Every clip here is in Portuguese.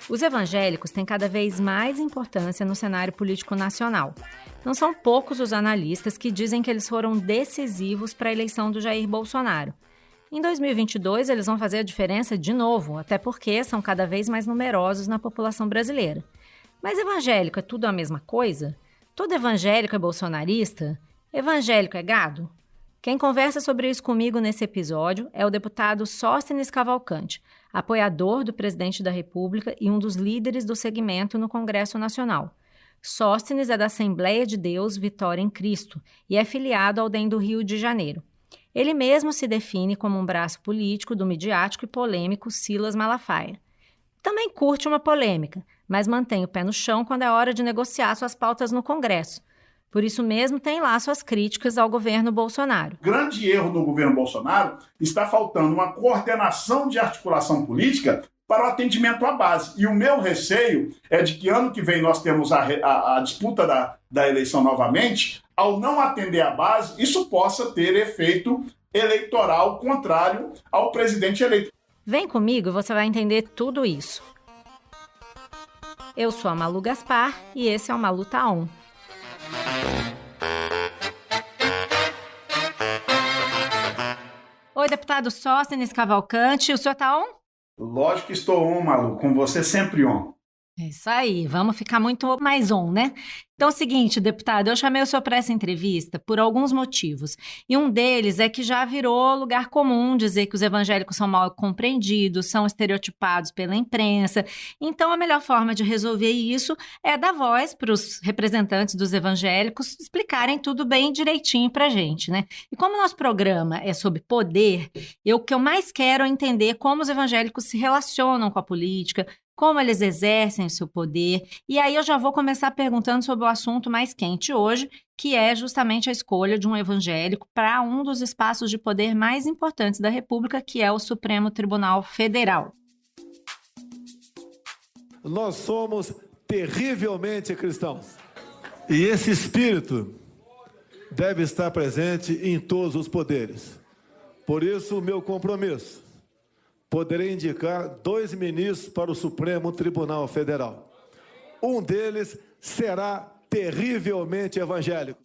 Os evangélicos têm cada vez mais importância no cenário político nacional. Não são poucos os analistas que dizem que eles foram decisivos para a eleição do Jair Bolsonaro. Em 2022, eles vão fazer a diferença de novo, até porque são cada vez mais numerosos na população brasileira. Mas evangélico é tudo a mesma coisa? Todo evangélico é bolsonarista? Evangélico é gado? Quem conversa sobre isso comigo nesse episódio é o deputado Sóstenes Cavalcante, apoiador do presidente da República e um dos líderes do segmento no Congresso Nacional. Sóstenes é da Assembleia de Deus Vitória em Cristo e é filiado ao DEM do Rio de Janeiro. Ele mesmo se define como um braço político do midiático e polêmico Silas Malafaia. Também curte uma polêmica, mas mantém o pé no chão quando é hora de negociar suas pautas no Congresso. Por isso mesmo, tem lá suas críticas ao governo Bolsonaro. O grande erro do governo Bolsonaro está faltando uma coordenação de articulação política para o atendimento à base. E o meu receio é de que ano que vem nós temos a disputa da eleição novamente. Ao não atender à base, isso possa ter efeito eleitoral contrário ao presidente eleito. Vem comigo e você vai entender tudo isso. Eu sou a Malu Gaspar e esse é o Malu Tá On. Oi, deputado Sóstenes Cavalcante, o senhor tá on? Lógico que estou on, Malu, com você sempre on. É isso aí, vamos ficar muito mais on, né? Então é o seguinte, deputado, eu chamei o senhor para essa entrevista por alguns motivos. E um deles é que já virou lugar comum dizer que os evangélicos são mal compreendidos, são estereotipados pela imprensa. Então a melhor forma de resolver isso é dar voz para os representantes dos evangélicos explicarem tudo bem direitinho para a gente, né? E como o nosso programa é sobre poder, o que eu mais quero é entender como os evangélicos se relacionam com a política, como eles exercem o seu poder. E aí eu já vou começar perguntando sobre o assunto mais quente hoje, que é justamente a escolha de um evangélico para um dos espaços de poder mais importantes da República, que é o Supremo Tribunal Federal. Nós somos terrivelmente cristãos. E esse espírito deve estar presente em todos os poderes. Por isso, o meu compromisso: poderei indicar 2 ministros para o Supremo Tribunal Federal. Um deles será terrivelmente evangélico.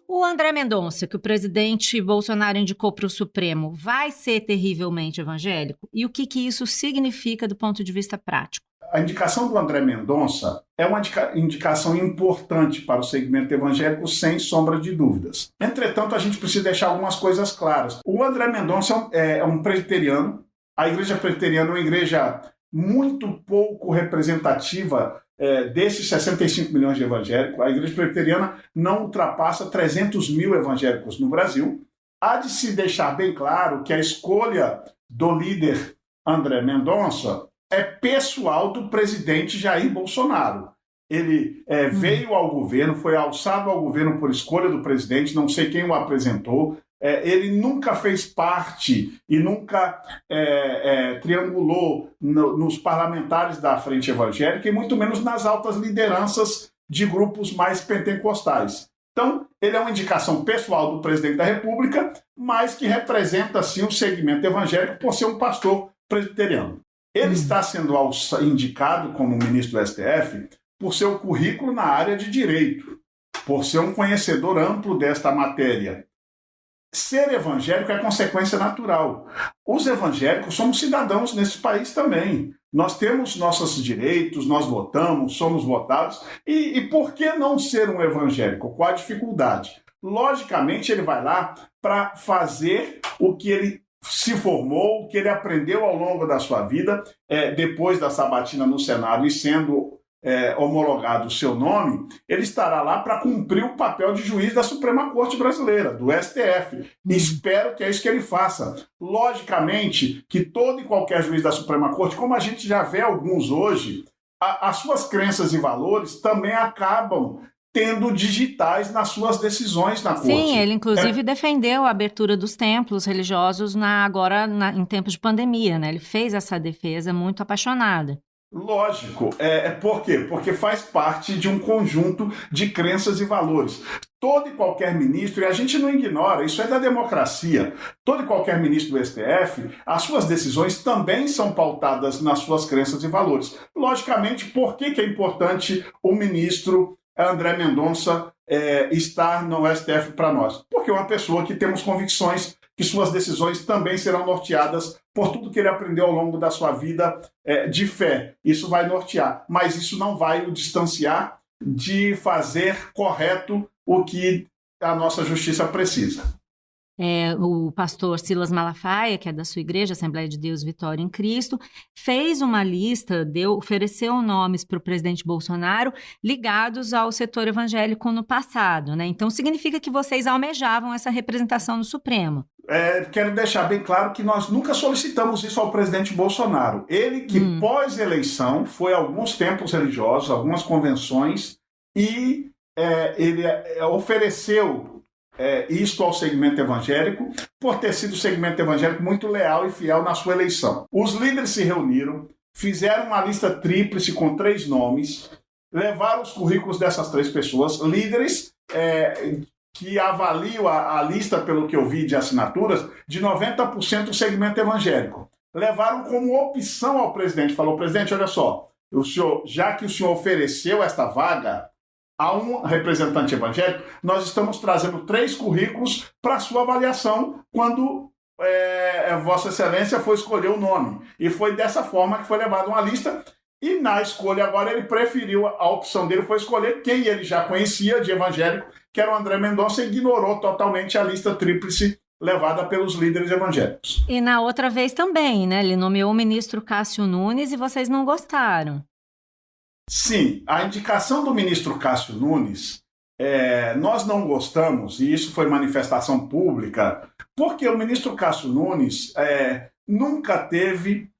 O André Mendonça, que o presidente Bolsonaro indicou para o Supremo, vai ser terrivelmente evangélico? E o que isso significa do ponto de vista prático? A indicação do André Mendonça é uma indicação importante para o segmento evangélico, sem sombra de dúvidas. Entretanto, a gente precisa deixar algumas coisas claras. O André Mendonça é um presbiteriano. A igreja presbiteriana é uma igreja muito pouco representativa desses 65 milhões de evangélicos. A igreja presbiteriana não ultrapassa 300 mil evangélicos no Brasil. Há de se deixar bem claro que a escolha do líder André Mendonça é pessoal do presidente Jair Bolsonaro. Ele veio ao governo, foi alçado ao governo por escolha do presidente, não sei quem o apresentou. Ele nunca fez parte e nunca triangulou nos parlamentares da Frente Evangélica e muito menos nas altas lideranças de grupos mais pentecostais. Então, ele é uma indicação pessoal do presidente da República, mas que representa, sim, o segmento evangélico por ser um pastor presbiteriano. Ele está sendo indicado como ministro do STF por seu currículo na área de direito, por ser um conhecedor amplo desta matéria. Ser evangélico é consequência natural. Os evangélicos somos cidadãos nesse país também. Nós temos nossos direitos, nós votamos, somos votados. E por que não ser um evangélico? Qual a dificuldade? Logicamente, ele vai lá para fazer o que ele se formou, o que ele aprendeu ao longo da sua vida, depois da sabatina no Senado e sendo homologado o seu nome, ele estará lá para cumprir o papel de juiz da Suprema Corte Brasileira, do STF. Espero que é isso que ele faça. Logicamente que todo e qualquer juiz da Suprema Corte, como a gente já vê alguns hoje, as suas crenças e valores também acabam tendo digitais nas suas decisões na corte. Sim, ele inclusive defendeu a abertura dos templos religiosos agora em tempos de pandemia, né? Ele fez essa defesa muito apaixonada. Lógico. Por quê? Porque faz parte de um conjunto de crenças e valores. Todo e qualquer ministro, e a gente não ignora, isso é da democracia, todo e qualquer ministro do STF, as suas decisões também são pautadas nas suas crenças e valores. Logicamente, por que é importante o ministro André Mendonça estar no STF para nós? Porque é uma pessoa que temos convicções que suas decisões também serão norteadas por tudo que ele aprendeu ao longo da sua vida de fé. Isso vai nortear, mas isso não vai o distanciar de fazer correto o que a nossa justiça precisa. O pastor Silas Malafaia, que é da sua igreja, Assembleia de Deus Vitória em Cristo, fez uma lista, ofereceu nomes para o presidente Bolsonaro ligados ao setor evangélico no passado, né? Então significa que vocês almejavam essa representação no Supremo. Quero deixar bem claro que nós nunca solicitamos isso ao presidente Bolsonaro. Ele que pós-eleição foi a alguns templos religiosos, algumas convenções, e ele ofereceu isto ao segmento evangélico, por ter sido o segmento evangélico muito leal e fiel na sua eleição. Os líderes se reuniram, fizeram uma lista tríplice com 3 nomes, levaram os currículos dessas 3 pessoas, líderes que avaliam a lista, pelo que eu vi de assinaturas, de 90% do segmento evangélico. Levaram como opção ao presidente, falou: presidente, olha só, já que o senhor ofereceu esta vaga a um representante evangélico, nós estamos trazendo 3 currículos para sua avaliação quando Vossa Excelência for escolher o nome. E foi dessa forma que foi levada uma lista, e na escolha agora ele preferiu, a opção dele foi escolher quem ele já conhecia de evangélico, que era o André Mendonça, e ignorou totalmente a lista tríplice levada pelos líderes evangélicos. E na outra vez também, né? Ele nomeou o ministro Cássio Nunes e vocês não gostaram. Sim, a indicação do ministro Cássio Nunes, nós não gostamos, e isso foi manifestação pública, porque o ministro Cássio Nunes nunca teve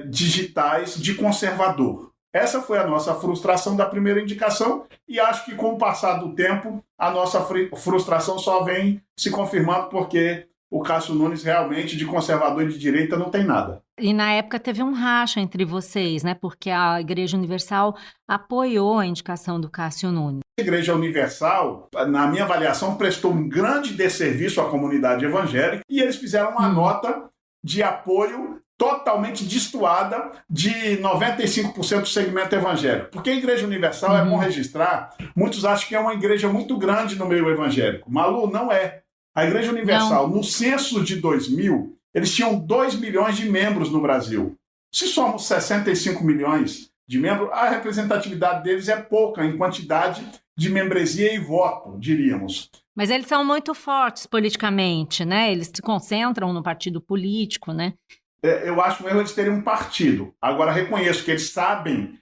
digitais de conservador. Essa foi a nossa frustração da primeira indicação, e acho que com o passar do tempo a nossa frustração só vem se confirmando, porque o Cássio Nunes realmente de conservador e de direita não tem nada. E na época teve um racha entre vocês, né? Porque a Igreja Universal apoiou a indicação do Cássio Nunes. A Igreja Universal, na minha avaliação, prestou um grande desserviço à comunidade evangélica, e eles fizeram uma nota de apoio totalmente destoada de 95% do segmento evangélico. Porque a Igreja Universal, é bom registrar, muitos acham que é uma igreja muito grande no meio evangélico. Malu, não é. A Igreja Universal, no censo de 2000, eles tinham 2 milhões de membros no Brasil. Se somos 65 milhões de membros, a representatividade deles é pouca em quantidade de membresia e voto, diríamos. Mas eles são muito fortes politicamente, né? Eles se concentram no partido político, né? Eu acho um erro eles terem um partido. Agora, reconheço que eles sabem,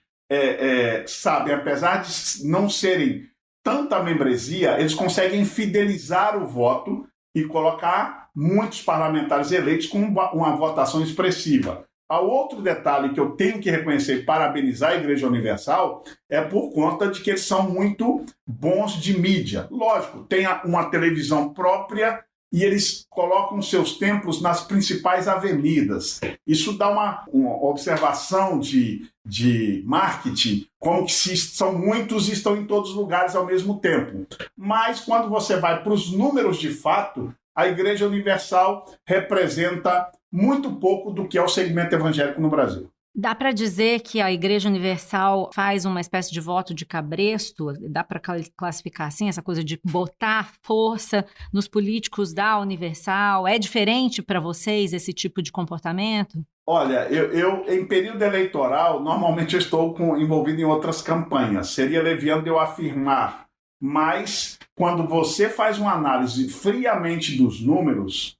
apesar de não serem tanta membresia, eles conseguem fidelizar o voto e colocar muitos parlamentares eleitos com uma votação expressiva. O outro detalhe que eu tenho que reconhecer e parabenizar a Igreja Universal é por conta de que eles são muito bons de mídia. Lógico, tem uma televisão própria e eles colocam seus templos nas principais avenidas. Isso dá uma observação de marketing, como que se são muitos e estão em todos os lugares ao mesmo tempo. Mas quando você vai para os números de fato, a Igreja Universal representa muito pouco do que é o segmento evangélico no Brasil. Dá para dizer que a Igreja Universal faz uma espécie de voto de cabresto? Dá para classificar assim, essa coisa de botar força nos políticos da Universal? É diferente para vocês esse tipo de comportamento? Olha, eu em período eleitoral, normalmente eu estou envolvido em outras campanhas. Seria leviano de eu afirmar, mas quando você faz uma análise friamente dos números,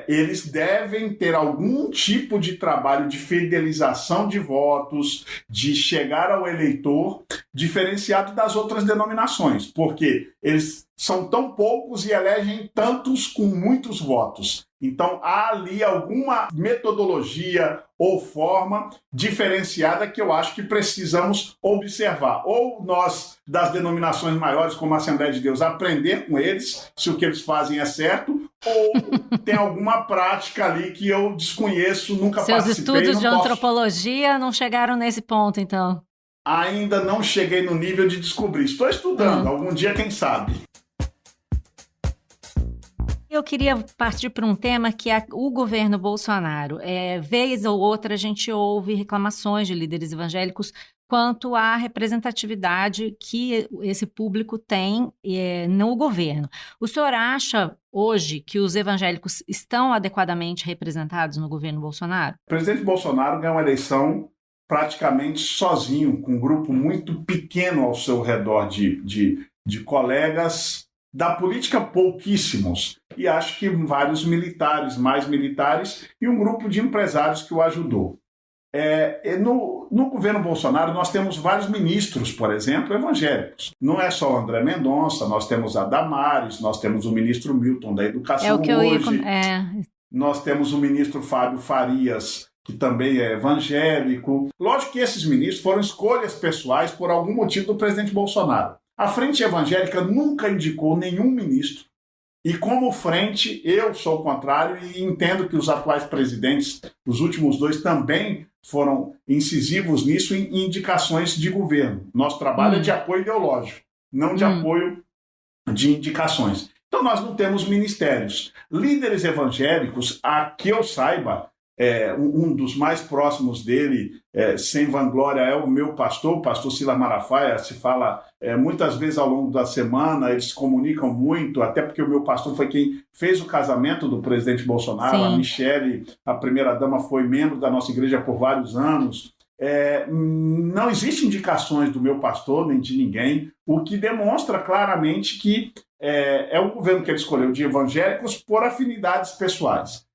eles devem ter algum tipo de trabalho de fidelização de votos, de chegar ao eleitor, diferenciado das outras denominações, porque eles são tão poucos e elegem tantos com muitos votos. Então, há ali alguma metodologia ou forma diferenciada que eu acho que precisamos observar. Ou nós, das denominações maiores, como a Assembleia de Deus, aprender com eles, se o que eles fazem é certo, ou tem alguma prática ali que eu desconheço, nunca Seus participei. estudos de antropologia não chegaram nesse ponto, então? Ainda não cheguei no nível de descobrir. Estou estudando, algum dia quem sabe. Eu queria partir para um tema que é o governo Bolsonaro. Vez ou outra a gente ouve reclamações de líderes evangélicos quanto à representatividade que esse público tem no governo. O senhor acha hoje que os evangélicos estão adequadamente representados no governo Bolsonaro? O presidente Bolsonaro ganhou uma eleição praticamente sozinho, com um grupo muito pequeno ao seu redor de colegas da política, pouquíssimos. E acho que vários militares, mais militares, e um grupo de empresários que o ajudou. No governo Bolsonaro, nós temos vários ministros, por exemplo, evangélicos. Não é só o André Mendonça, nós temos a Damares, nós temos o ministro Milton da Educação hoje. Nós temos o ministro Fábio Farias, que também é evangélico. Lógico que esses ministros foram escolhas pessoais por algum motivo do presidente Bolsonaro. A Frente Evangélica nunca indicou nenhum ministro. E como frente, eu sou o contrário e entendo que os atuais presidentes, os últimos dois, também foram incisivos nisso em indicações de governo. Nosso trabalho é de apoio ideológico, não de apoio de indicações. Então nós não temos ministérios. Líderes evangélicos, a que eu saiba, um dos mais próximos dele, sem vanglória, é o meu pastor, o pastor Silas Malafaia. Se fala muitas vezes ao longo da semana, eles se comunicam muito, até porque o meu pastor foi quem fez o casamento do presidente Bolsonaro. Sim. A Michele, a primeira-dama, foi membro da nossa igreja por vários anos. Não existem indicações do meu pastor nem de ninguém, o que demonstra claramente que é o governo que ele escolheu de evangélicos por afinidades pessoais.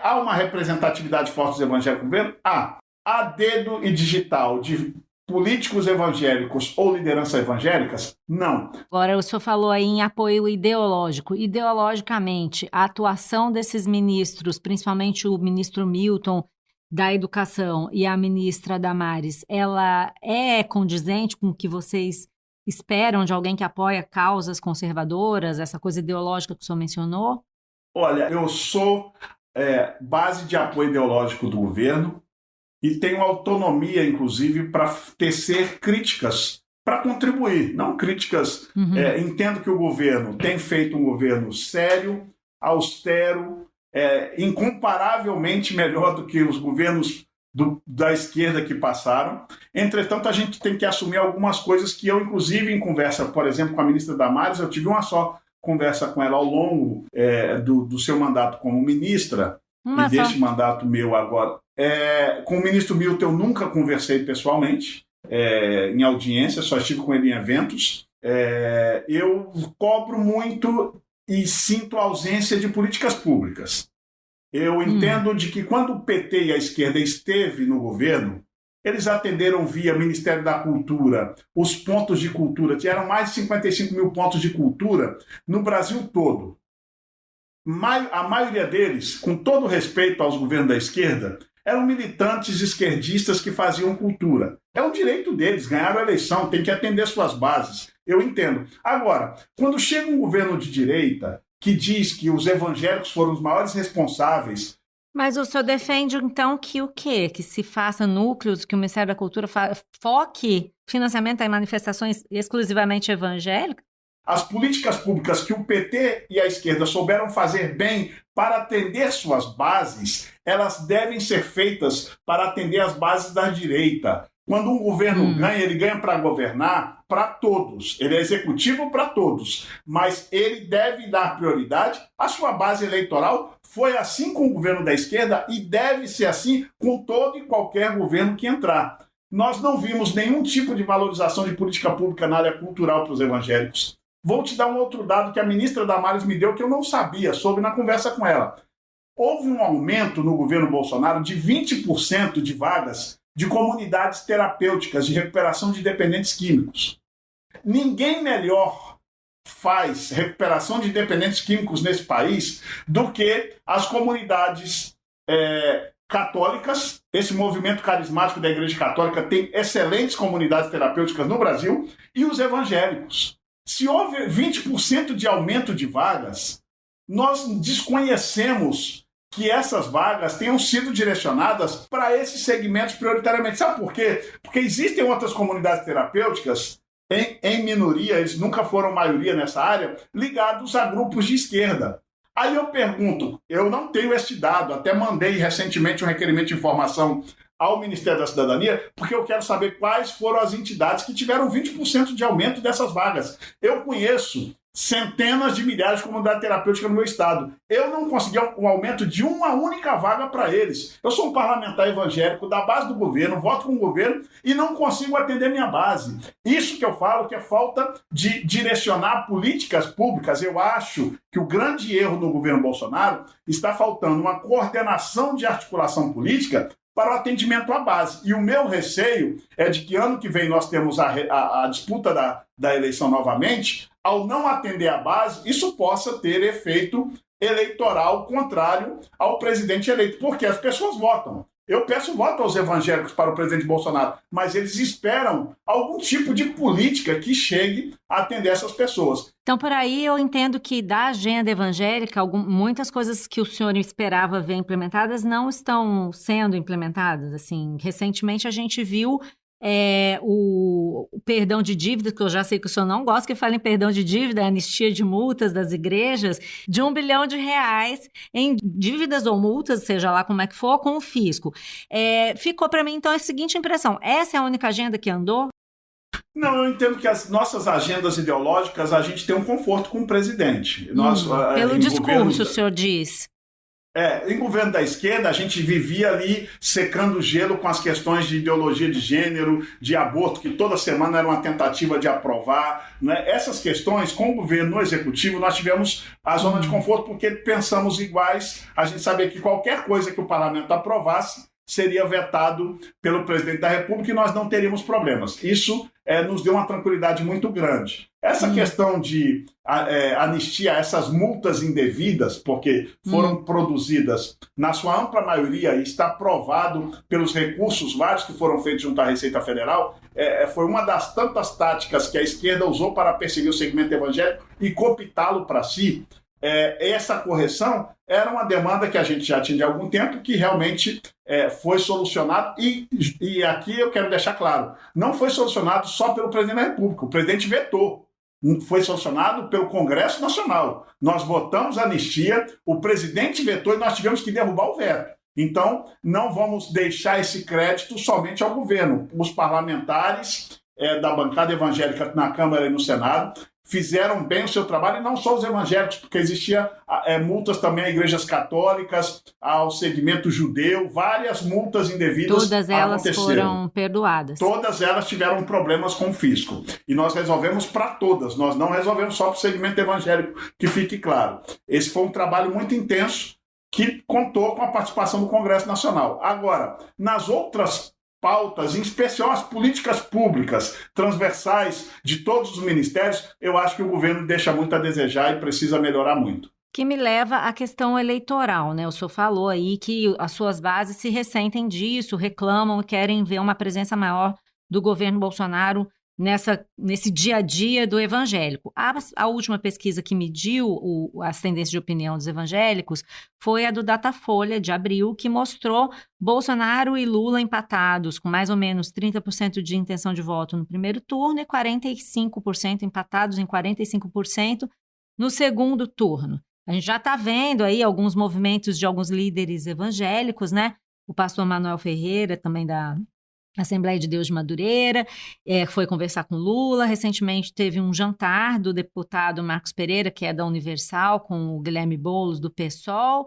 Há uma representatividade forte dos evangélicos no governo? Há dedo e digital de políticos evangélicos ou lideranças evangélicas? Não. Agora, o senhor falou aí em apoio ideológico. Ideologicamente, a atuação desses ministros, principalmente o ministro Milton da Educação e a ministra Damares, ela é condizente com o que vocês esperam de alguém que apoia causas conservadoras, essa coisa ideológica que o senhor mencionou? Olha, eu sou base de apoio ideológico do governo e tenho autonomia, inclusive, para tecer críticas, para contribuir, não críticas. Entendo que o governo tem feito um governo sério, austero, incomparavelmente melhor do que os governos da esquerda que passaram. Entretanto, a gente tem que assumir algumas coisas que eu, inclusive, em conversa, por exemplo, com a ministra Damares, eu tive uma só conversa com ela ao longo do seu mandato como ministra, e desse mandato meu agora. Com o ministro Milton eu nunca conversei pessoalmente, em audiência, só estive com ele em eventos. Eu cobro muito e sinto a ausência de políticas públicas. Eu entendo de que quando o PT e a esquerda esteve no governo, eles atenderam via Ministério da Cultura os pontos de cultura. Tinham mais de 55 mil pontos de cultura no Brasil todo. A maioria deles, com todo respeito aos governos da esquerda, eram militantes esquerdistas que faziam cultura. É um direito deles, ganharam a eleição, tem que atender suas bases. Eu entendo. Agora, quando chega um governo de direita que diz que os evangélicos foram os maiores responsáveis... Mas o senhor defende, então, que o quê? Que se faça núcleos, que o Ministério da Cultura foque financiamento em manifestações exclusivamente evangélicas? As políticas públicas que o PT e a esquerda souberam fazer bem para atender suas bases, elas devem ser feitas para atender as bases da direita. Quando um governo ganha, ele ganha para governar para todos. Ele é executivo para todos. Mas ele deve dar prioridade à sua base eleitoral. Foi assim com o governo da esquerda e deve ser assim com todo e qualquer governo que entrar. Nós não vimos nenhum tipo de valorização de política pública na área cultural para os evangélicos. Vou te dar um outro dado que a ministra Damares me deu que eu não sabia, soube na conversa com ela. Houve um aumento no governo Bolsonaro de 20% de vagas de comunidades terapêuticas de recuperação de dependentes químicos. Ninguém melhor faz recuperação de dependentes químicos nesse país do que as comunidades católicas. Esse movimento carismático da Igreja Católica tem excelentes comunidades terapêuticas no Brasil, e os evangélicos. Se houve 20% de aumento de vagas, nós desconhecemos que essas vagas tenham sido direcionadas para esses segmentos prioritariamente. Sabe por quê? Porque existem outras comunidades terapêuticas, em minoria, eles nunca foram maioria nessa área, ligados a grupos de esquerda. Aí eu pergunto, eu não tenho esse dado, até mandei recentemente um requerimento de informação ao Ministério da Cidadania, porque eu quero saber quais foram as entidades que tiveram 20% de aumento dessas vagas. Eu conheço centenas de milhares de comunidades terapêuticas no meu estado. Eu não consegui um aumento de uma única vaga para eles. Eu sou um parlamentar evangélico da base do governo, voto com o governo e não consigo atender minha base. Isso que eu falo que é falta de direcionar políticas públicas. Eu acho que o grande erro do governo Bolsonaro está faltando uma coordenação de articulação política para o atendimento à base. E o meu receio é de que ano que vem nós temos a disputa da eleição novamente. Ao não atender a base, isso possa ter efeito eleitoral contrário ao presidente eleito, porque as pessoas votam. Eu peço voto aos evangélicos para o presidente Bolsonaro, mas eles esperam algum tipo de política que chegue a atender essas pessoas. Então, por aí eu entendo que da agenda evangélica, muitas coisas que o senhor esperava ver implementadas não estão sendo implementadas. Assim, recentemente a gente viu o perdão de dívida, que eu já sei que o senhor não gosta que fale em perdão de dívida, anistia de multas das igrejas, de R$1 bilhão em dívidas ou multas, seja lá como é que for, com o fisco. Ficou para mim, então, a seguinte impressão: essa é a única agenda que andou? Não, eu entendo que as nossas agendas ideológicas, a gente tem um conforto com o presidente. Pelo discurso, o senhor diz. Em governo da esquerda, a gente vivia ali secando gelo com as questões de ideologia de gênero, de aborto, que toda semana era uma tentativa de aprovar. Né? Essas questões, com o governo no executivo, nós tivemos a zona de conforto porque pensamos iguais. A gente sabia que qualquer coisa que o parlamento aprovasse seria vetado pelo presidente da República e nós não teríamos problemas. Isso nos deu uma tranquilidade muito grande. Essa questão de anistia, essas multas indevidas, porque foram produzidas na sua ampla maioria e está provado pelos recursos vários que foram feitos junto à Receita Federal, foi uma das tantas táticas que a esquerda usou para perseguir o segmento evangélico e cooptá-lo para si. Essa correção era uma demanda que a gente já tinha de algum tempo, que realmente foi solucionado, e aqui eu quero deixar claro, não foi solucionado só pelo presidente da República, o presidente vetou, foi solucionado pelo Congresso Nacional. Nós votamos a anistia, o presidente vetou e nós tivemos que derrubar o veto. Então, não vamos deixar esse crédito somente ao governo. Os parlamentares da bancada evangélica na Câmara e no Senado fizeram bem o seu trabalho, e não só os evangélicos, porque existia multas também a igrejas católicas, ao segmento judeu, várias multas indevidas. Todas elas foram perdoadas. Todas elas tiveram problemas com o fisco. E nós resolvemos para todas, nós não resolvemos só para o segmento evangélico, que fique claro. Esse foi um trabalho muito intenso, que contou com a participação do Congresso Nacional. Agora, nas outras pautas, em especial as políticas públicas transversais de todos os ministérios, eu acho que o governo deixa muito a desejar e precisa melhorar muito. Que me leva à questão eleitoral, né? O senhor falou aí que as suas bases se ressentem disso, reclamam, querem ver uma presença maior do governo Bolsonaro nesse dia a dia do evangélico. A última pesquisa que mediu as tendências de opinião dos evangélicos foi a do Datafolha, de abril, que mostrou Bolsonaro e Lula empatados, com mais ou menos 30% de intenção de voto no primeiro turno e 45% empatados em 45% no segundo turno. A gente já está vendo aí alguns movimentos de alguns líderes evangélicos, né? O pastor Manuel Ferreira, também da Assembleia de Deus de Madureira, foi conversar com Lula. Recentemente teve um jantar do deputado Marcos Pereira, que é da Universal, com o Guilherme Boulos, do PSOL.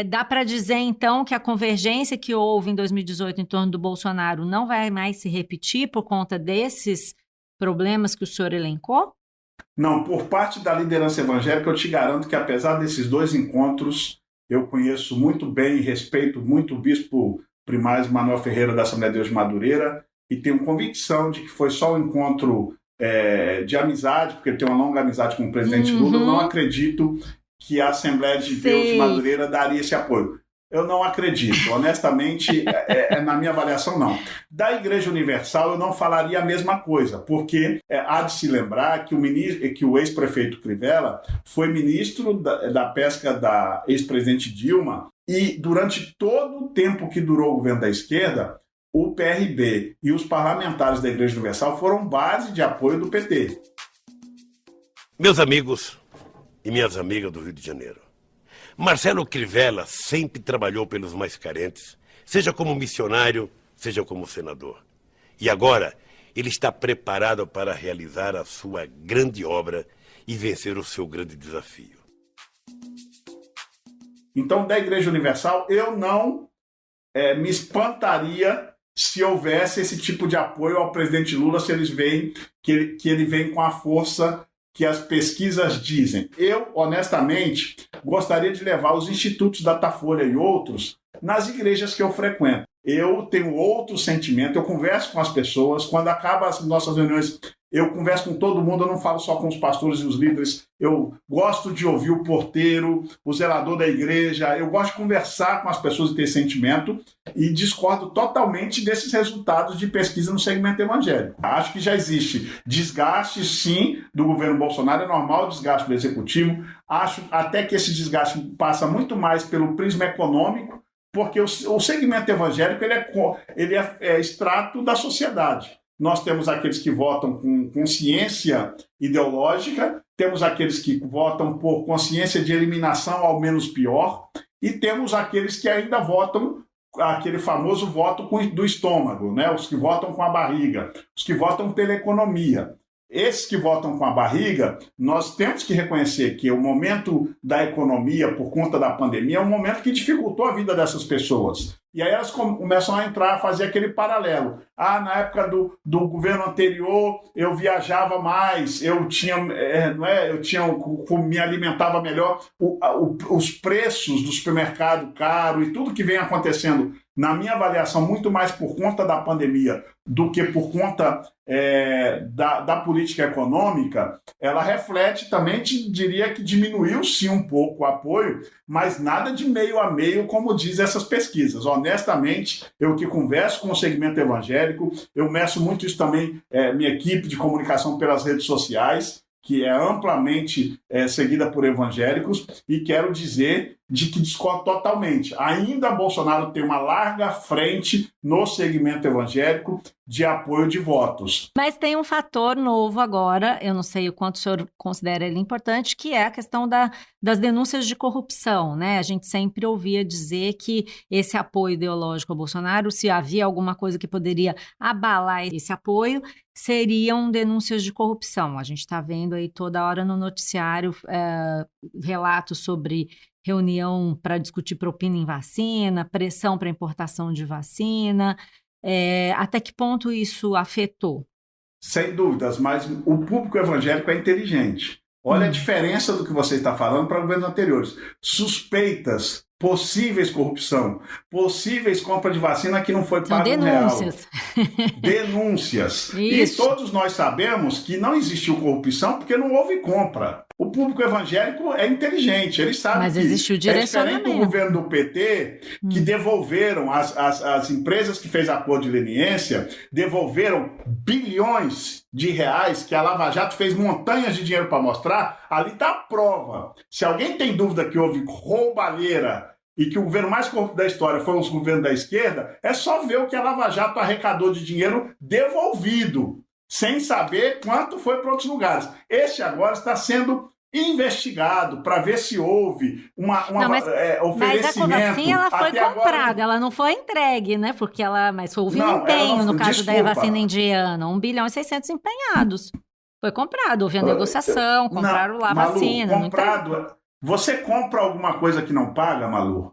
Dá para dizer, então, que a convergência que houve em 2018 em torno do Bolsonaro não vai mais se repetir por conta desses problemas que o senhor elencou? Não, por parte da liderança evangélica, eu te garanto que, apesar desses dois encontros, eu conheço muito bem e respeito muito o bispo primário Manuel Ferreira da Assembleia de Deus de Madureira, e tenho convicção de que foi só um encontro de amizade, porque ele tem uma longa amizade com o presidente Lula. Eu não acredito que a Assembleia de Deus de Madureira daria esse apoio. Eu não acredito, honestamente, na minha avaliação, não. Da Igreja Universal, eu não falaria a mesma coisa, porque há de se lembrar que o ex-prefeito Crivella foi ministro da pesca da ex-presidente Dilma, e durante todo o tempo que durou o governo da esquerda, o PRB e os parlamentares da Igreja Universal foram base de apoio do PT. Meus amigos e minhas amigas do Rio de Janeiro, Marcelo Crivella sempre trabalhou pelos mais carentes, seja como missionário, seja como senador. E agora ele está preparado para realizar a sua grande obra e vencer o seu grande desafio. Então, da Igreja Universal, eu não me espantaria se houvesse esse tipo de apoio ao presidente Lula, se eles veem que ele vem com a força que as pesquisas dizem. Eu, honestamente, gostaria de levar os institutos Datafolha e outros nas igrejas que eu frequento. Eu tenho outro sentimento, eu converso com as pessoas, quando acabam as nossas reuniões, eu converso com todo mundo, eu não falo só com os pastores e os líderes, eu gosto de ouvir o porteiro, o zelador da igreja, eu gosto de conversar com as pessoas e ter sentimento, e discordo totalmente desses resultados de pesquisa no segmento evangélico. Acho que já existe desgaste, sim, do governo Bolsonaro, é normal o desgaste do executivo, acho até que esse desgaste passa muito mais pelo prisma econômico, porque o segmento evangélico ele é extrato da sociedade. Nós temos aqueles que votam com consciência ideológica, temos aqueles que votam por consciência de eliminação ao menos pior, e temos aqueles que ainda votam aquele famoso voto do estômago, né? Os que votam com a barriga, os que votam pela economia. Esses que votam com a barriga, nós temos que reconhecer que o momento da economia, por conta da pandemia, é um momento que dificultou a vida dessas pessoas. E aí elas começam a entrar, a fazer aquele paralelo. Na época do governo anterior, eu viajava mais, eu me alimentava melhor. Os preços do supermercado caro e tudo que vem acontecendo, na minha avaliação, muito mais por conta da pandemia do que por conta da política econômica, ela reflete também, diria que diminuiu sim um pouco o apoio, mas nada de meio a meio, como dizem essas pesquisas. Honestamente, eu que converso com o segmento evangélico, eu meço muito isso também, minha equipe de comunicação pelas redes sociais, que é amplamente seguida por evangélicos, e quero dizer de que discordo totalmente. Ainda Bolsonaro tem uma larga frente no segmento evangélico de apoio de votos. Mas tem um fator novo agora, eu não sei o quanto o senhor considera ele importante, que é a questão das denúncias de corrupção, né? A gente sempre ouvia dizer que esse apoio ideológico ao Bolsonaro, se havia alguma coisa que poderia abalar esse apoio, seriam denúncias de corrupção. A gente está vendo aí toda hora no noticiário relatos sobre reunião para discutir propina em vacina, pressão para importação de vacina. Até que ponto isso afetou? Sem dúvidas, mas o público evangélico é inteligente. Olha a diferença do que você está falando para governos anteriores. Suspeitas, possíveis corrupção, possíveis compra de vacina que não foi pago denúncias. Denúncias. Isso. E todos nós sabemos que não existiu corrupção porque não houve compra. O público evangélico é inteligente, eles sabem. Mas existiu direcionamento. É diferente do governo do PT, que devolveram, as empresas que fez acordo de leniência, devolveram bilhões de reais, que a Lava Jato fez montanhas de dinheiro para mostrar, ali está a prova. Se alguém tem dúvida que houve roubalheira e que o governo mais corrupto da história foi os governos da esquerda, é só ver o que a Lava Jato arrecadou de dinheiro devolvido, sem saber quanto foi para outros lugares. Este agora está sendo investigado para ver se houve oferecimento. Mas a vacina ela foi comprada, agora... ela não foi entregue, né? Porque mas houve um empenho no caso da vacina indiana, 1 bilhão e 600 empenhados. Foi comprado, houve a negociação, compraram lá a vacina. Comprado. Você compra alguma coisa que não paga, Malu?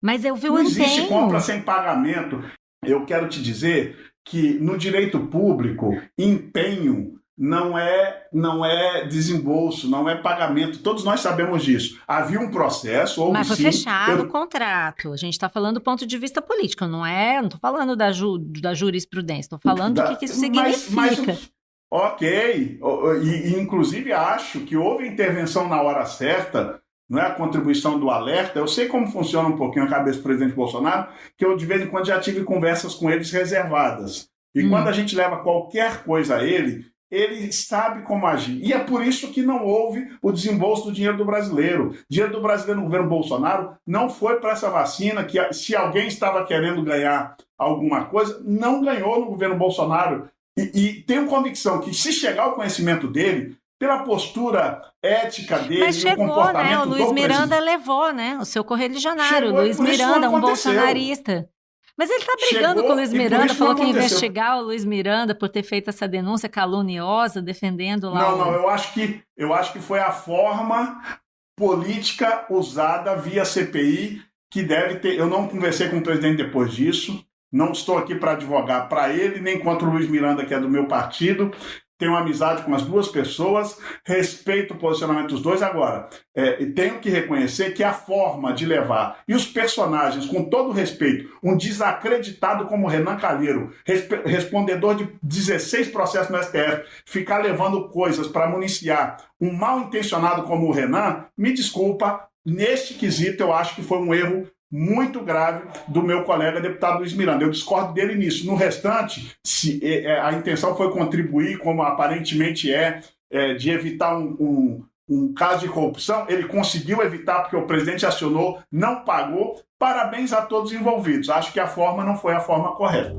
Mas eu vi o empenho. Não existe compra sem pagamento. Eu quero te dizer que no direito público, empenho não é desembolso, não é pagamento. Todos nós sabemos disso. Havia um processo, mas foi fechado o contrato. A gente está falando do ponto de vista político, não estou falando da jurisprudência, estou falando do que isso significa. Ok, e inclusive acho que houve intervenção na hora certa não é a contribuição do alerta. Eu sei como funciona um pouquinho a cabeça do presidente Bolsonaro, que eu de vez em quando já tive conversas com eles reservadas. E quando a gente leva qualquer coisa a ele sabe como agir. E é por isso que não houve o desembolso do dinheiro do brasileiro. O dinheiro do brasileiro no governo Bolsonaro não foi para essa vacina, que se alguém estava querendo ganhar alguma coisa, não ganhou no governo Bolsonaro. E tenho convicção que, se chegar ao conhecimento dele, pela postura ética dele, mas chegou, o comportamento né? O Luiz Miranda presidente, levou, né? O seu correligionário, chegou, o Luiz Miranda, um bolsonarista. Mas ele está brigando com o Luiz Miranda, falou que ia investigar o Luiz Miranda por ter feito essa denúncia caluniosa, defendendo lá eu acho que foi a forma política usada via CPI que deve ter... Eu não conversei com o presidente depois disso, não estou aqui para advogar para ele, nem contra o Luiz Miranda, que é do meu partido. Tenho uma amizade com as duas pessoas, respeito o posicionamento dos dois. Agora, tenho que reconhecer que a forma de levar, e os personagens, com todo respeito, um desacreditado como Renan Calheiro, respondedor de 16 processos no STF, ficar levando coisas para municiar um mal intencionado como o Renan, me desculpa, neste quesito eu acho que foi um erro muito grave do meu colega deputado Luiz Miranda. Eu discordo dele nisso. No restante, se a intenção foi contribuir, como aparentemente de evitar um caso de corrupção, ele conseguiu evitar porque o presidente acionou, não pagou. Parabéns a todos os envolvidos. Acho que a forma não foi a forma correta.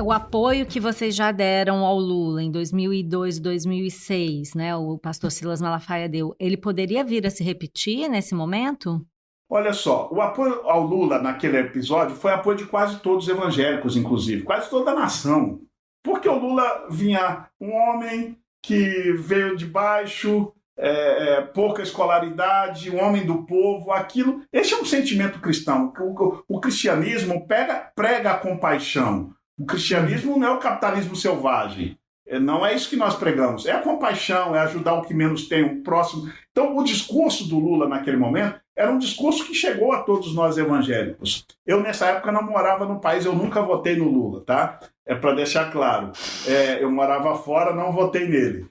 O apoio que vocês já deram ao Lula em 2002 e 2006, né, o pastor Silas Malafaia deu, ele poderia vir a se repetir nesse momento? Olha só, o apoio ao Lula naquele episódio foi apoio de quase todos os evangélicos, inclusive, quase toda a nação. Porque o Lula vinha um homem que veio de baixo, pouca escolaridade, um homem do povo, aquilo. Esse é um sentimento cristão. O cristianismo prega a compaixão. O cristianismo não é o capitalismo selvagem. Não é isso que nós pregamos. É a compaixão, é ajudar o que menos tem, o próximo. Então, o discurso do Lula naquele momento era um discurso que chegou a todos nós evangélicos. Eu, nessa época, não morava no país, eu nunca votei no Lula, tá? É para deixar claro. Eu morava fora, não votei nele.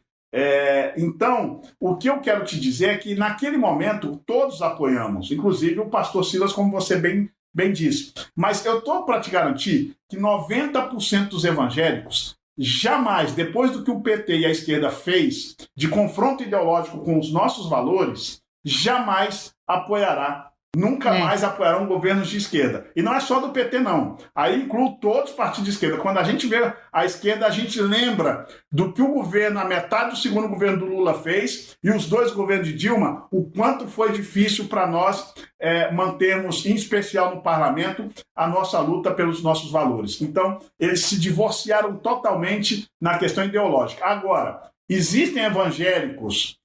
Então, o que eu quero te dizer é que, naquele momento, todos apoiamos, inclusive o pastor Silas, como você bem disse. Mas eu estou para te garantir que 90% dos evangélicos jamais, depois do que o PT e a esquerda fez de confronto ideológico com os nossos valores, jamais apoiará. Nunca mais apoiarão governos de esquerda. E não é só do PT, não. Aí inclui todos os partidos de esquerda. Quando a gente vê a esquerda, a gente lembra do que o governo, a metade do segundo governo do Lula fez, e os dois governos de Dilma, o quanto foi difícil para nós mantermos, em especial no parlamento, a nossa luta pelos nossos valores. Então, eles se divorciaram totalmente na questão ideológica. Agora, existem evangélicos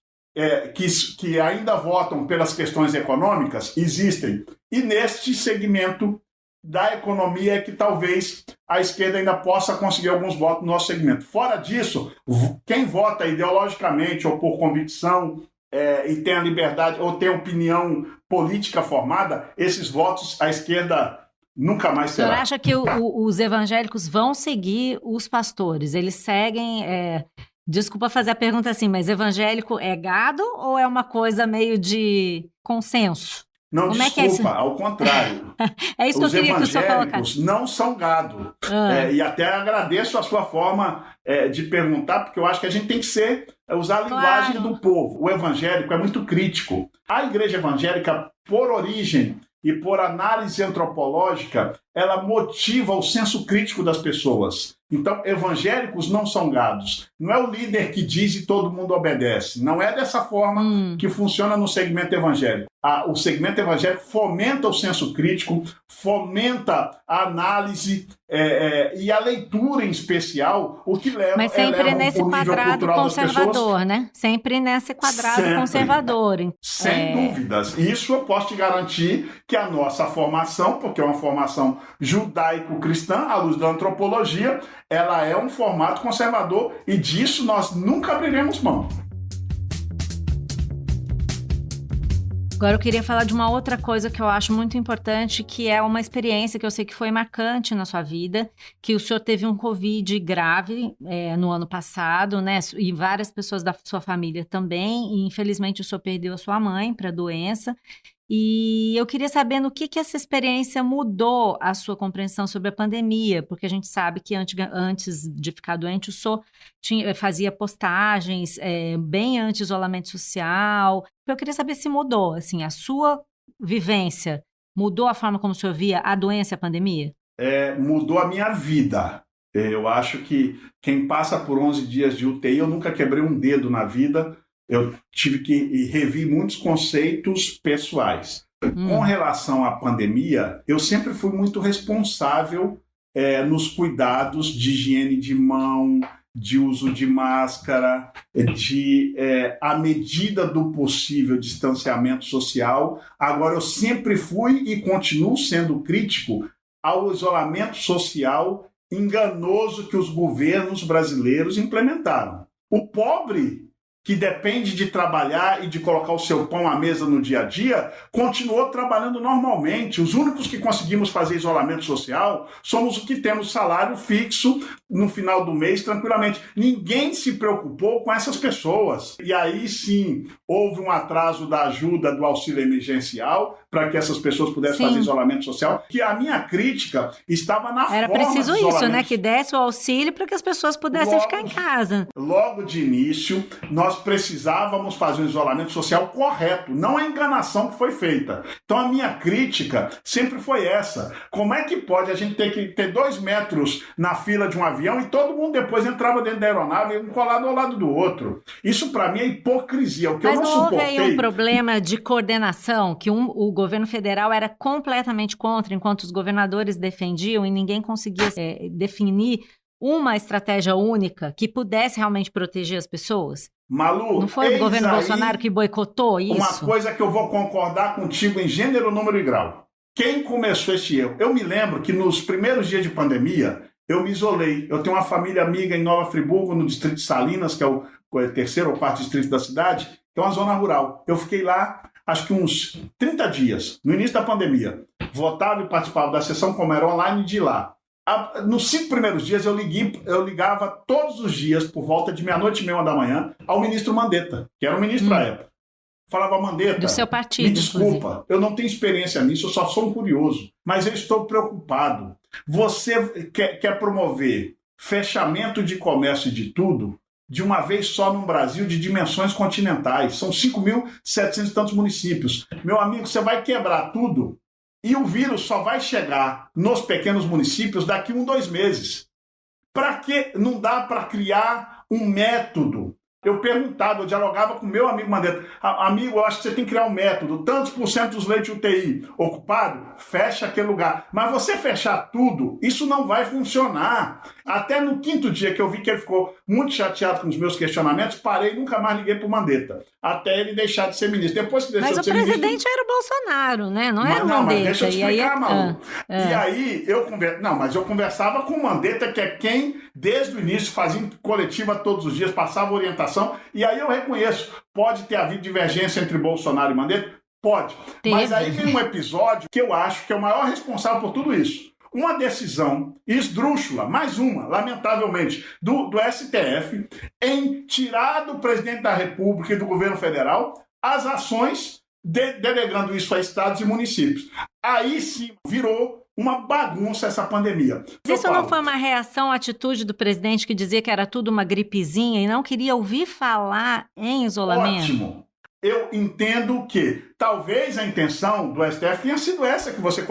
que ainda votam pelas questões econômicas, existem. E neste segmento da economia é que talvez a esquerda ainda possa conseguir alguns votos no nosso segmento. Fora disso, quem vota ideologicamente ou por convicção e tem a liberdade ou tem opinião política formada, esses votos a esquerda nunca mais terá. O senhor acha que os evangélicos vão seguir os pastores? Eles seguem... Desculpa fazer a pergunta assim, mas evangélico é gado ou é uma coisa meio de consenso? Não, como desculpa, ao contrário. É isso que eu queria que o senhor colocasse. Os evangélicos não são gado. E até agradeço a sua forma de perguntar, porque eu acho que a gente tem que usar a linguagem do povo. O evangélico é muito crítico. A igreja evangélica, por origem e por análise antropológica, ela motiva o senso crítico das pessoas. Então, evangélicos não são gados. Não é o líder que diz e todo mundo obedece. Não é dessa forma que funciona no segmento evangélico. O segmento evangélico fomenta o senso crítico, fomenta a análise e a leitura em especial, o que leva... Mas sempre nesse quadrado conservador, né? Sempre nesse quadrado conservador. Sem dúvidas. Isso eu posso te garantir que a nossa formação, porque é uma formação judaico-cristã, à luz da antropologia, ela é um formato conservador e disso nós nunca abriremos mão. Agora eu queria falar de uma outra coisa que eu acho muito importante, que é uma experiência que eu sei que foi marcante na sua vida, que o senhor teve um Covid grave no ano passado, né? E várias pessoas da sua família também, e infelizmente o senhor perdeu a sua mãe para a doença. E eu queria saber no que essa experiência mudou a sua compreensão sobre a pandemia, porque a gente sabe que antes de ficar doente, o senhor fazia postagens bem anti-isolamento social. Eu queria saber se mudou, assim, a sua vivência mudou a forma como o senhor via a doença e a pandemia? Mudou a minha vida. Eu acho que quem passa por 11 dias de UTI, eu nunca quebrei um dedo na vida. Eu tive que rever muitos conceitos pessoais. Com relação à pandemia, eu sempre fui muito responsável nos cuidados de higiene de mão, de uso de máscara, à medida do possível, distanciamento social. Agora, eu sempre fui e continuo sendo crítico ao isolamento social enganoso que os governos brasileiros implementaram. O pobre, que depende de trabalhar e de colocar o seu pão à mesa no dia a dia, continuou trabalhando normalmente. Os únicos que conseguimos fazer isolamento social somos os que temos salário fixo no final do mês tranquilamente. Ninguém se preocupou com essas pessoas. E aí sim, houve um atraso da ajuda do auxílio emergencial para que essas pessoas pudessem fazer isolamento social, que a minha crítica estava na forma. Era preciso isso, né? Que desse o auxílio para que as pessoas pudessem ficar em casa. Logo de início, nós precisávamos fazer um isolamento social correto, não a enganação que foi feita. Então a minha crítica sempre foi essa. Como é que pode a gente ter que ter 2 metros na fila de um avião e todo mundo depois entrava dentro da aeronave, um colado ao lado do outro? Isso para mim é hipocrisia. O que Mas eu não houve suportei... aí um problema de coordenação, que o governo federal era completamente contra, enquanto os governadores defendiam e ninguém conseguia definir uma estratégia única que pudesse realmente proteger as pessoas? Malu, não foi o governo Bolsonaro que boicotou isso? Uma coisa que eu vou concordar contigo em gênero, número e grau. Quem começou esse erro? Eu me lembro que nos primeiros dias de pandemia, eu me isolei. Eu tenho uma família amiga em Nova Friburgo, no distrito de Salinas, que é o 3º ou 4º distrito da cidade, que é uma zona rural. Eu fiquei lá, acho que uns 30 dias, no início da pandemia. Votava e participava da sessão, como era online, de lá. Nos 5 primeiros dias, eu ligava todos os dias, por volta de 00:30 da manhã, ao ministro Mandetta, que era o ministro da época. Falava: Mandetta, do seu partido, me desculpa, inclusive. Eu não tenho experiência nisso, eu só sou um curioso, mas eu estou preocupado. Você quer promover fechamento de comércio e de tudo, de uma vez só num Brasil de dimensões continentais. São 5.700 e tantos municípios. Meu amigo, você vai quebrar tudo. E o vírus só vai chegar nos pequenos municípios daqui 2 meses. Para que não dá para criar um método? Eu perguntava, eu dialogava com meu amigo Mandetta. Amigo, eu acho que você tem que criar um método. Tantos % dos leitos UTI ocupado, fecha aquele lugar. Mas você fechar tudo, isso não vai funcionar. Até no 5º dia que eu vi que ele ficou muito chateado com os meus questionamentos, parei e nunca mais liguei para o Mandetta. Até ele deixar de ser ministro. Depois que deixou de ser ministro... Mas o presidente era o Bolsonaro, né? Não era o Mandetta. Mas deixa eu te explicar, Malu. E aí eu conversava com o Mandetta, que é quem, desde o início, fazia coletiva todos os dias, passava orientação. E aí eu reconheço, pode ter havido divergência entre Bolsonaro e Mandetta? Pode. Mas aí vem um episódio que eu acho que é o maior responsável por tudo isso. Uma decisão esdrúxula, mais uma, lamentavelmente, do STF, em tirar do presidente da República e do governo federal as ações delegando isso a estados e municípios. Aí sim virou uma bagunça essa pandemia. Mas isso não foi uma reação à atitude do presidente que dizia que era tudo uma gripezinha e não queria ouvir falar em isolamento? Ótimo. Eu entendo que talvez a intenção do STF tenha sido essa que você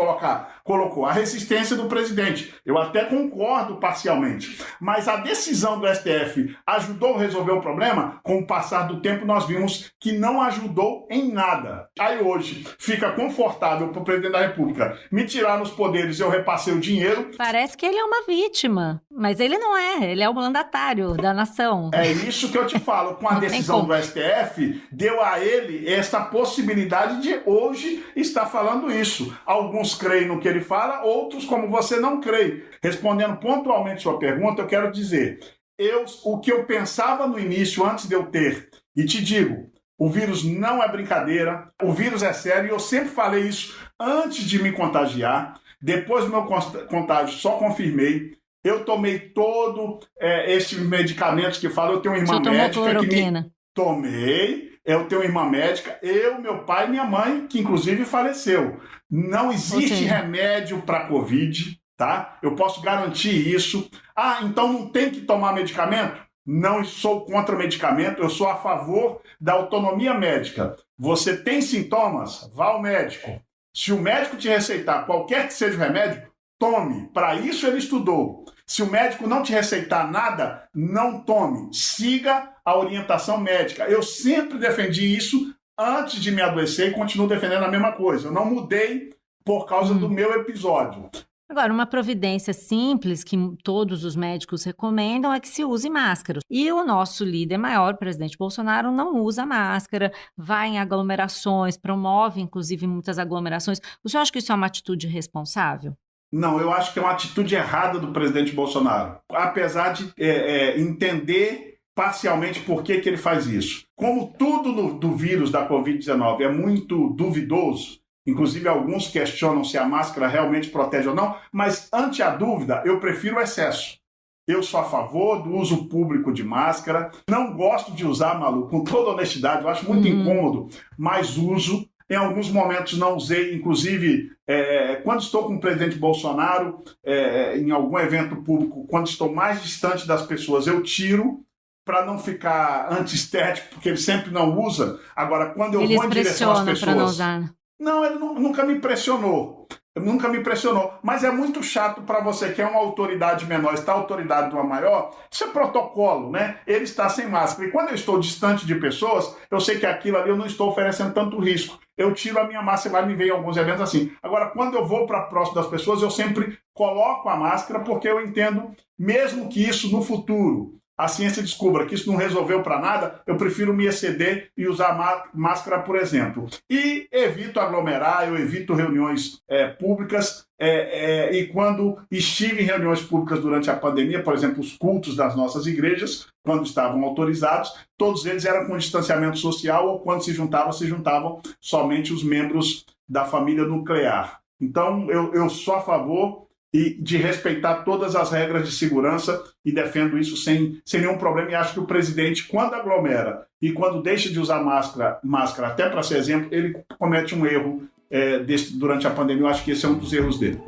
colocou, a resistência do presidente. Eu até concordo parcialmente. Mas a decisão do STF ajudou a resolver o problema? Com o passar do tempo, nós vimos que não ajudou em nada. Aí hoje fica confortável para o presidente da República me tirar nos poderes e eu repassei o dinheiro. Parece que ele é uma vítima, mas ele não é. Ele é o mandatário da nação. É isso que eu te falo. Com a decisão do STF, deu a ele essa possibilidade de hoje estar falando isso. Alguns creem no que ele fala, outros, como você, não creem. Respondendo pontualmente sua pergunta, eu quero dizer, o que eu pensava no início, antes de eu ter, e te digo, O vírus não é brincadeira, o vírus é sério, e eu sempre falei isso antes de me contagiar. Depois do meu contágio, só confirmei. Eu tomei todo esses medicamentos que falam. Eu tenho uma irmã médica que me tomei. Eu tenho uma irmã médica, meu pai e minha mãe, que inclusive faleceu. Não existe remédio para Covid, tá? Eu posso garantir isso. Então não tem que tomar medicamento? Não sou contra medicamento, eu sou a favor da autonomia médica. Você tem sintomas? Vá ao médico. Se o médico te receitar qualquer que seja o remédio, tome. Para isso ele estudou. Se o médico não te receitar nada, não tome. Siga a orientação médica. Eu sempre defendi isso antes de me adoecer e continuo defendendo a mesma coisa. Eu não mudei por causa do meu episódio. Agora, uma providência simples que todos os médicos recomendam é que se use máscara. E o nosso líder maior, o presidente Bolsonaro, não usa máscara, vai em aglomerações, promove, inclusive, muitas aglomerações. O senhor acha que isso é uma atitude responsável? Não, eu acho que é uma atitude errada do presidente Bolsonaro. Apesar de entender parcialmente por que ele faz isso. Como tudo do vírus da Covid-19 é muito duvidoso, inclusive alguns questionam se a máscara realmente protege ou não, mas ante a dúvida, eu prefiro o excesso. Eu sou a favor do uso público de máscara. Não gosto de usar, Malu, com toda honestidade, eu acho muito incômodo, mas uso. Em alguns momentos não usei, inclusive quando estou com o presidente Bolsonaro, em algum evento público, quando estou mais distante das pessoas, eu tiro para não ficar antiestético, porque ele sempre não usa. Agora, quando eu vou em direção às pessoas... Não usar. Não, ele nunca me pressionou. Nunca me pressionou. Mas é muito chato para você que é uma autoridade menor, está a autoridade de uma maior, isso é protocolo, né? Ele está sem máscara. E quando eu estou distante de pessoas, eu sei que aquilo ali eu não estou oferecendo tanto risco. Eu tiro a minha máscara, vai me ver em alguns eventos assim. Agora, quando eu vou para próximo das pessoas, eu sempre coloco a máscara, porque eu entendo, mesmo que isso no futuro a ciência descubra que isso não resolveu para nada, eu prefiro me exceder e usar máscara, por exemplo. E evito aglomerar, eu evito reuniões públicas, e quando estive em reuniões públicas durante a pandemia, por exemplo, os cultos das nossas igrejas, quando estavam autorizados, todos eles eram com distanciamento social, ou quando se juntavam somente os membros da família nuclear. Então, eu sou a favor de respeitar todas as regras de segurança e defendo isso sem nenhum problema, e acho que o presidente, quando aglomera e quando deixa de usar máscara até para ser exemplo, ele comete um erro durante a pandemia. Eu acho que esse é um dos erros dele.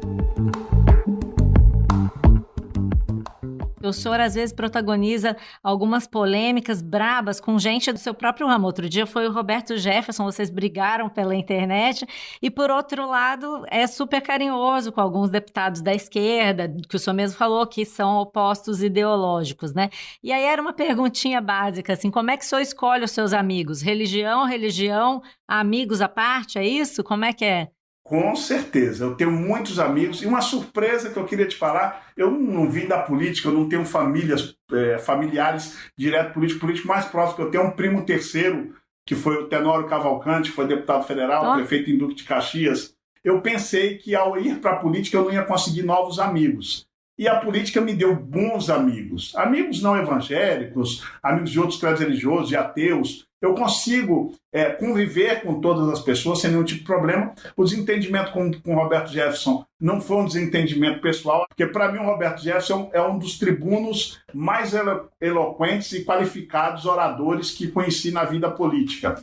O senhor, às vezes, protagoniza algumas polêmicas brabas com gente do seu próprio ramo. Outro dia foi o Roberto Jefferson, vocês brigaram pela internet. E, por outro lado, é super carinhoso com alguns deputados da esquerda, que o senhor mesmo falou que são opostos ideológicos, né? E aí era uma perguntinha básica, assim, como é que o senhor escolhe os seus amigos? Religião, amigos à parte, é isso? Como é que é? Com certeza, eu tenho muitos amigos, e uma surpresa que eu queria te falar, eu não vim da política, eu não tenho familiares direto político mais próximo, que eu tenho um primo terceiro, que foi o Tenório Cavalcante, que foi deputado federal, prefeito em Duque de Caxias. Eu pensei que ao ir para a política eu não ia conseguir novos amigos. E a política me deu bons amigos. Amigos não evangélicos, amigos de outros credos religiosos, de ateus. Eu consigo conviver com todas as pessoas sem nenhum tipo de problema. O desentendimento com o Roberto Jefferson não foi um desentendimento pessoal, porque para mim o Roberto Jefferson é um dos tribunos mais eloquentes e qualificados oradores que conheci na vida política.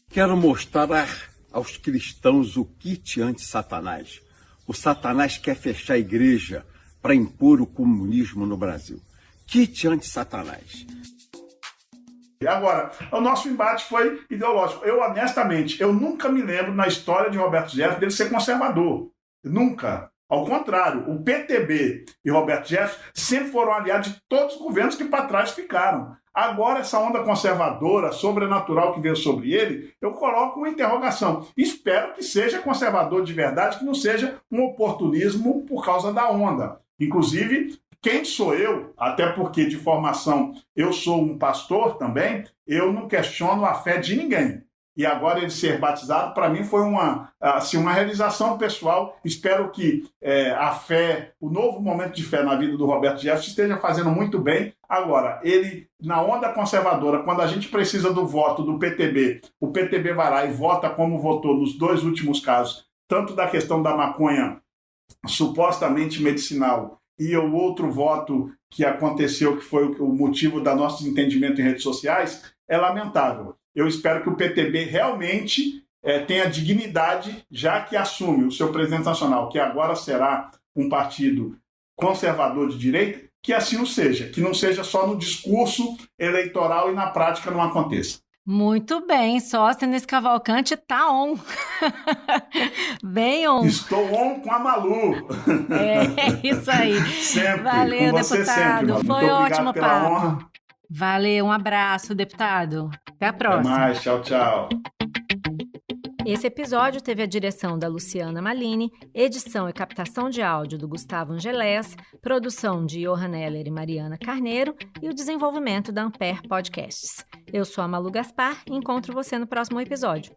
Quero mostrar aos cristãos o kit anti-Satanás. O Satanás quer fechar a igreja para impor o comunismo no Brasil. Kit anti-Satanás. E agora, o nosso embate foi ideológico. Eu, honestamente, nunca me lembro na história de Roberto Jefferson dele ser conservador. Nunca. Ao contrário, o PTB e Roberto Jefferson sempre foram aliados de todos os governos que para trás ficaram. Agora, essa onda conservadora, sobrenatural que veio sobre ele, eu coloco uma interrogação. Espero que seja conservador de verdade, que não seja um oportunismo por causa da onda. Inclusive, quem sou eu? Até porque, de formação, eu sou um pastor também, eu não questiono a fé de ninguém. e agora ele ser batizado, para mim foi uma realização pessoal. Espero que a fé, o novo momento de fé na vida do Roberto Jefferson esteja fazendo muito bem. Agora, ele, na onda conservadora, quando a gente precisa do voto do PTB, o PTB vai lá e vota como votou nos 2 últimos casos, tanto da questão da maconha supostamente medicinal e o outro voto que aconteceu, que foi o motivo do nosso desentendimento em redes sociais, é lamentável. Eu espero que o PTB realmente tenha dignidade, já que assume o seu presidente nacional, que agora será um partido conservador de direita, que assim o seja, que não seja só no discurso eleitoral e na prática não aconteça. Muito bem, Sóstenes Cavalcante tá on. Bem on. Estou on com a Malu. É isso aí. Sempre, valeu, com você deputado. sempre, Malu. Foi muito ótimo obrigado pela papo. honra. Valeu, um abraço, deputado. Até a próxima. Até mais, tchau, tchau. Esse episódio teve a direção da Luciana Malini, edição e captação de áudio do Gustavo Angelés, produção de Johan Heller e Mariana Carneiro e o desenvolvimento da Ampere Podcasts. Eu sou a Malu Gaspar e encontro você no próximo episódio.